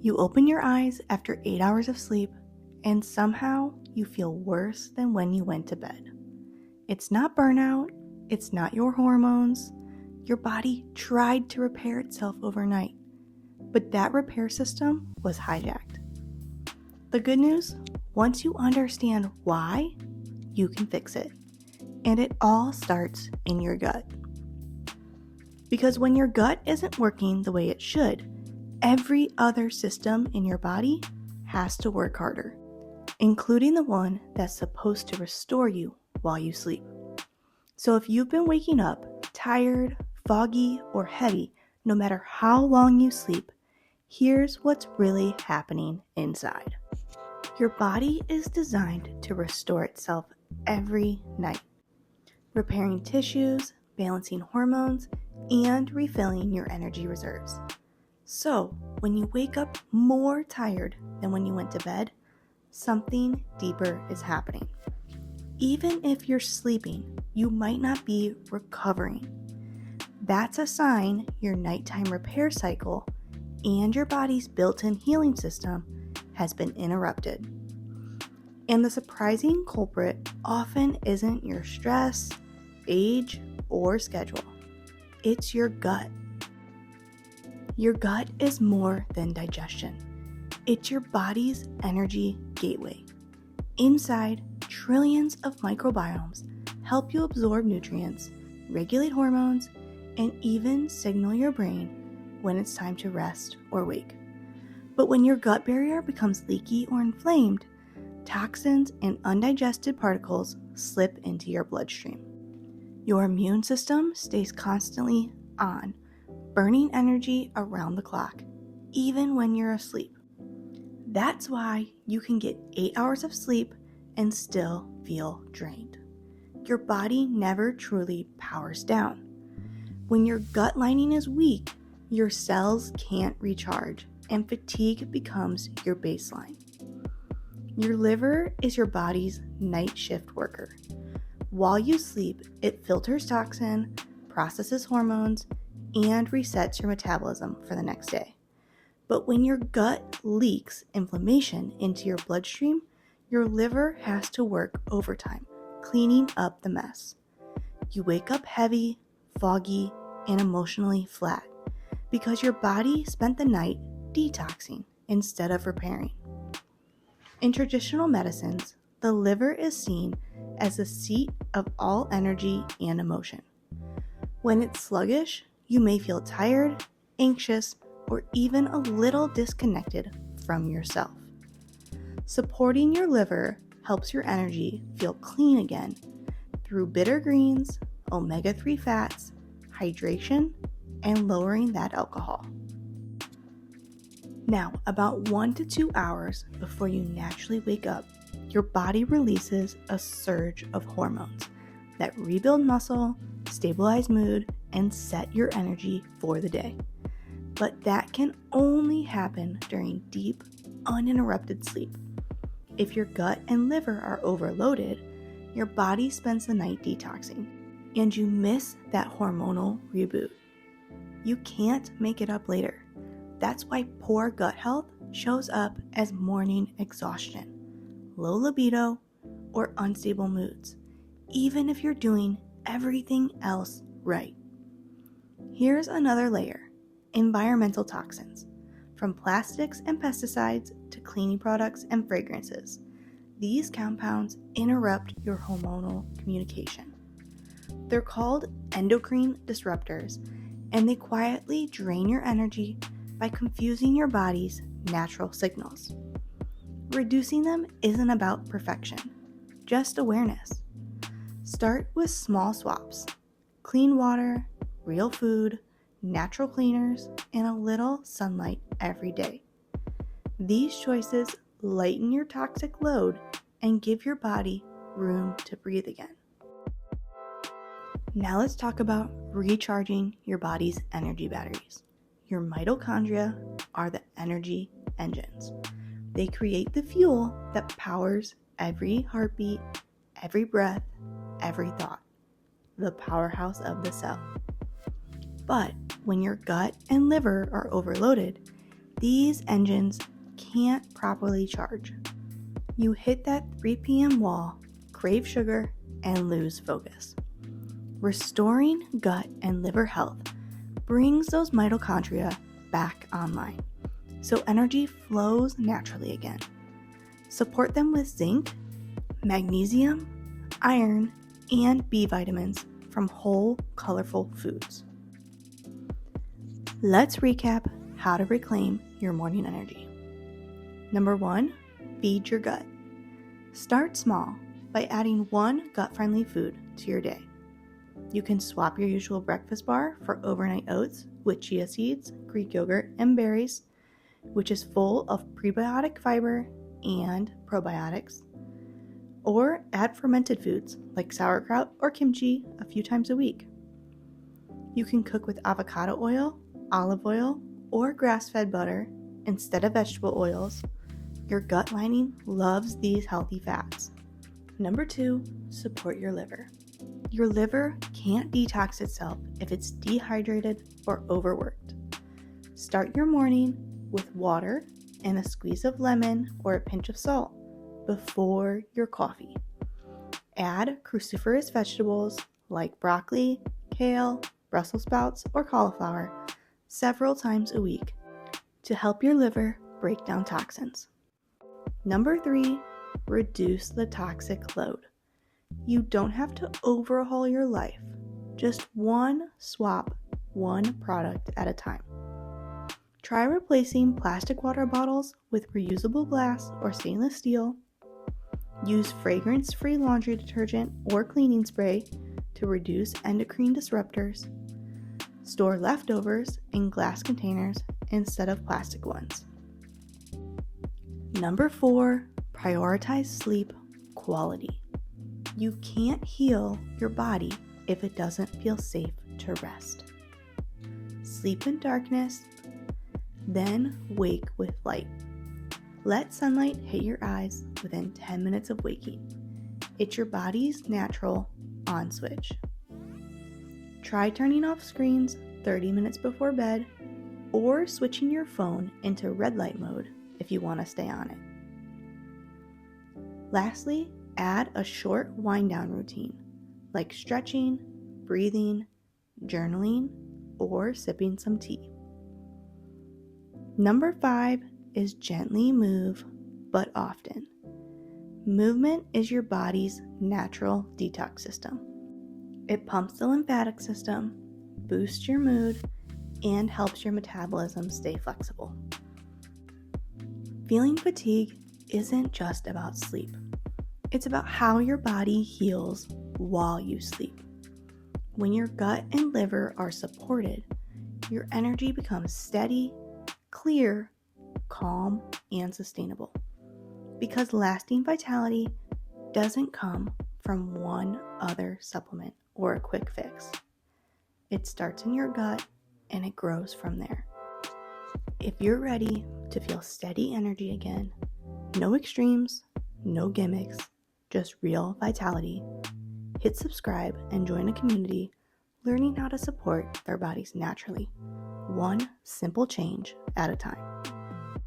You open your eyes after 8 hours of sleep, and somehow you feel worse than when you went to bed. It's not burnout, it's not your hormones. Your body tried to repair itself overnight, but that repair system was hijacked. The good news, once you understand why, you can fix it. And it all starts in your gut. Because when your gut isn't working the way it should, every other system in your body has to work harder, including the one that's supposed to restore you while you sleep. So if you've been waking up tired, foggy, or heavy, no matter how long you sleep, here's what's really happening inside. Your body is designed to restore itself every night, repairing tissues, balancing hormones, and refilling your energy reserves. So, when you wake up more tired than when you went to bed, something deeper is happening. Even if you're sleeping, you might not be recovering. That's a sign your nighttime repair cycle and your body's built-in healing system has been interrupted. And the surprising culprit often isn't your stress, age, or schedule. It's your gut. Your gut is more than digestion. It's your body's energy gateway. Inside, trillions of microbiomes help you absorb nutrients, regulate hormones, and even signal your brain when it's time to rest or wake. But when your gut barrier becomes leaky or inflamed, toxins and undigested particles slip into your bloodstream. Your immune system stays constantly on, burning energy around the clock, even when you're asleep. That's why you can get 8 hours of sleep and still feel drained. Your body never truly powers down. When your gut lining is weak, your cells can't recharge, and fatigue becomes your baseline. Your liver is your body's night shift worker. While you sleep, it filters toxin, processes hormones, and resets your metabolism for the next day. But when your gut leaks inflammation into your bloodstream, your liver has to work overtime, cleaning up the mess. You wake up heavy, foggy, and emotionally flat because your body spent the night detoxing instead of repairing. In traditional medicines, the liver is seen as the seat of all energy and emotion. When it's sluggish, you may feel tired, anxious, or even a little disconnected from yourself. Supporting your liver helps your energy feel clean again through bitter greens, omega-3 fats, hydration, and lowering that alcohol. Now, about 1 to 2 hours before you naturally wake up, your body releases a surge of hormones that rebuild muscle, stabilize mood, and set your energy for the day. But that can only happen during deep, uninterrupted sleep. If your gut and liver are overloaded, your body spends the night detoxing, and you miss that hormonal reboot. You can't make it up later. That's why poor gut health shows up as morning exhaustion, low libido, or unstable moods, even if you're doing everything else right. Here's another layer: environmental toxins. From plastics and pesticides to cleaning products and fragrances, these compounds interrupt your hormonal communication. They're called endocrine disruptors, and they quietly drain your energy by confusing your body's natural signals. Reducing them isn't about perfection, just awareness. Start with small swaps: clean water, real food, natural cleaners, and a little sunlight every day. These choices lighten your toxic load and give your body room to breathe again. Now let's talk about recharging your body's energy batteries. Your mitochondria are the energy engines. They create the fuel that powers every heartbeat, every breath, every thought. The powerhouse of the cell. But when your gut and liver are overloaded, these engines can't properly charge. You hit that 3 p.m. wall, crave sugar, and lose focus. Restoring gut and liver health brings those mitochondria back online, so energy flows naturally again. Support them with zinc, magnesium, iron, and B vitamins from whole, colorful foods. Let's recap how to reclaim your morning energy. Number 1, feed your gut. Start small by adding one gut-friendly food to your day. You can swap your usual breakfast bar for overnight oats with chia seeds, Greek yogurt, and berries, which is full of prebiotic fiber and probiotics. Or add fermented foods like sauerkraut or kimchi a few times a week. You can cook with avocado oil, olive oil, or grass-fed butter instead of vegetable oils. Your gut lining loves these healthy fats. Number 2, support your liver. Your liver can't detox itself if it's dehydrated or overworked. Start your morning with water and a squeeze of lemon or a pinch of salt before your coffee. Add cruciferous vegetables like broccoli, kale, Brussels sprouts, or cauliflower several times a week to help your liver break down toxins. Number 3, reduce the toxic load. You don't have to overhaul your life, just one swap, one product at a time. Try replacing plastic water bottles with reusable glass or stainless steel. Use fragrance-free laundry detergent or cleaning spray to reduce endocrine disruptors. Store leftovers in glass containers instead of plastic ones. Number 4, prioritize sleep quality. You can't heal your body if it doesn't feel safe to rest. Sleep in darkness, then wake with light. Let sunlight hit your eyes within 10 minutes of waking. It's your body's natural on switch. Try turning off screens 30 minutes before bed or switching your phone into red light mode if you want to stay on it. Lastly, add a short wind down routine like stretching, breathing, journaling, or sipping some tea. Number 5 is gently move, but often. Movement is your body's natural detox system. It pumps the lymphatic system, boosts your mood, and helps your metabolism stay flexible. Feeling fatigue isn't just about sleep. It's about how your body heals while you sleep. When your gut and liver are supported, your energy becomes steady, clear, calm, and sustainable. Because lasting vitality doesn't come from one other supplement or a quick fix. It starts in your gut and it grows from there. If you're ready to feel steady energy again, no extremes, no gimmicks, just real vitality, hit subscribe and join a community learning how to support their bodies naturally, one simple change at a time.